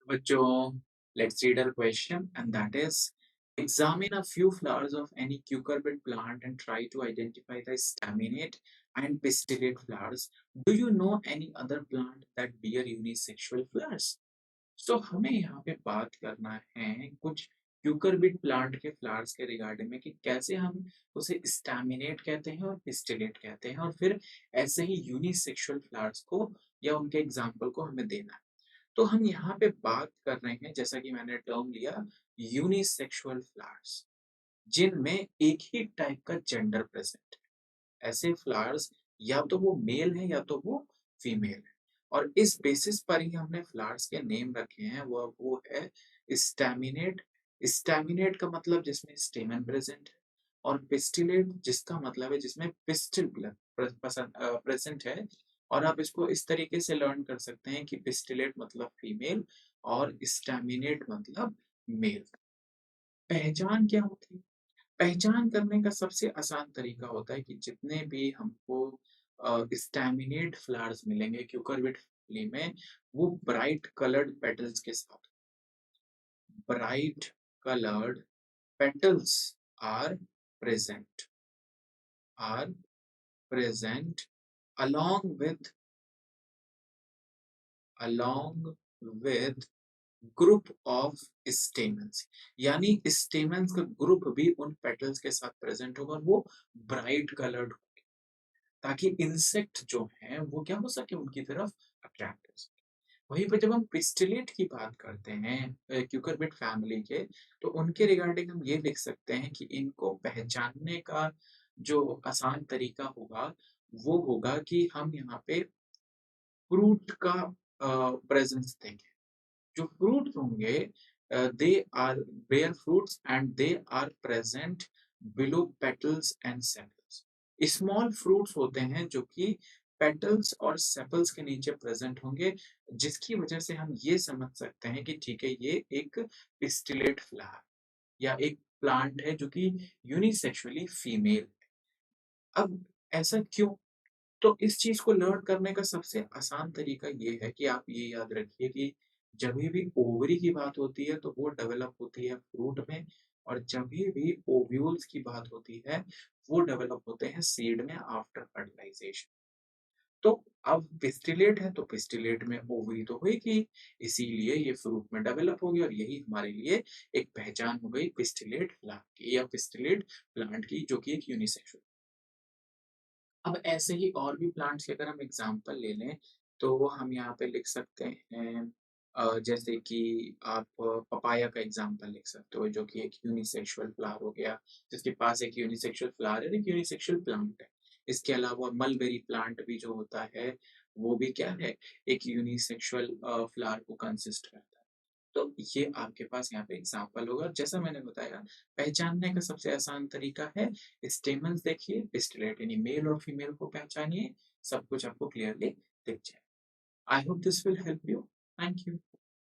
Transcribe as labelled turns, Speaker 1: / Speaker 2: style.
Speaker 1: बच्चों, let's read our question, and that is examine a few flowers of any cucurbit plant and try to identify the staminate and pistillate flowers. Do you know any other plant that bear unisexual flowers? So हमें यहाँ पे बात करना है कुछ क्यूकरबिट plant के flowers के regarding में कि कैसे हम उसे स्टैमिनेट कहते हैं और पिस्टिलेट कहते हैं, और फिर ऐसे ही यूनिसेक्सुअल फ्लावर्स को या उनके एग्जाम्पल को हमें देना है। तो हम यहाँ पे बात कर रहे हैं, जैसा कि मैंने टर्म लिया, यूनिसेक्सुअल फ्लावर्स, जिनमें एक ही टाइप का जेंडर प्रेजेंट है। ऐसे फ्लावर्स या तो वो मेल है या तो वो फीमेल है, और इस बेसिस पर ही हमने फ्लावर्स के नेम रखे हैं। वो है स्टैमिनेट। स्टैमिनेट का मतलब जिसमें स्टेमन प्रेजेंट है, और पिस्टिलेट जिसका मतलब है जिसमें पिस्टिल प्रेजेंट है। और आप इसको इस तरीके से लर्न कर सकते हैं कि पिस्टिलेट मतलब फीमेल और स्टैमिनेट मतलब मेल। पहचान क्या होती है? पहचान करने का सबसे आसान तरीका होता है कि जितने भी हमको स्टैमिनेट फ्लावर्स मिलेंगे क्यूकरबिट फैमिली में, वो ब्राइट कलर्ड पेटल्स के साथ। Bright coloured petals are present are present along with along with group of stamens, यानी स्टेमन्स का ग्रुप भी उन पेटल्स के साथ प्रेजेंट होगा और वो ब्राइट कलर्ड, ताकि इंसेक्ट जो हैं वो क्या हो सके, उनकी तरफ अट्रैक्ट हो सके। वहीं पे जब हम पिस्टिलेट की बात करते हैं क्यूकरबिट फैमिली के, तो उनके रिगार्डिंग हम ये लिख सकते हैं कि इनको पहचानने का जो आसान तरीका होगा, वो होगा कि हम यहाँ पे फ्रूट का प्रेजेंस देंगे। जो फ्रूट्स होंगे, they are bear fruits and they are present below petals and sepals. Small fruits होते हैं जो कि पेटल्स और सेपल्स के नीचे प्रेजेंट होंगे, जिसकी वजह से हम ये समझ सकते हैं कि ठीक है, ये एक पिस्टिलेट फ्लावर या एक प्लांट है जो कि यूनिसेक्सुअली फीमेल। अब ऐसा क्यों? तो इस चीज़ को लर्न करने का सबसे आसान तरीका ये है कि आप ये याद रखिए कि जभी भी ओवरी की बात होती है तो वो डेवलप होती है फ्रूट में, और जभी भी ओव्यूल्स की बात होती है वो डेवलप होते हैं सीड में आफ्टर फर्टिलाइजेशन। तो अब पिस्टिलेट है तो पिस्टिलेट में ओवरी तो होगी, इसीलिए ये फ्रूट में डेवलप होगी, और यही हमारे लिए एक पहचान हो गई पिस्टिलेट फ्लावर की या पिस्टिलेट प्लांट की, जो कि एक यूनिसेक्सुअल। अब ऐसे ही और भी प्लांट्स के अगर हम एग्जांपल ले लें, तो हम यहाँ पे लिख सकते हैं जैसे कि आप पपाया का एग्जांपल लिख सकते हो, जो कि एक यूनिसेक्सुअल फ्लावर हो गया, जिसके पास एक यूनिसेक्सुअल फ्लावर है, एक यूनिसेक्सुअल प्लांट है। इसके अलावा मलबेरी प्लांट भी जो होता है, वो भी क्या है, एक यूनिसेक्सुअल फ्लावर को कंसिस्ट करता है। तो ये आपके पास यहाँ पे एग्जाम्पल होगा। जैसा मैंने बताया, पहचानने का सबसे आसान तरीका है स्टेमन्स देखिए, पिस्टिलेट यानी मेल और फीमेल को पहचानिए, सब कुछ आपको क्लियरली दिख जाए। I hope this will help you. Thank you.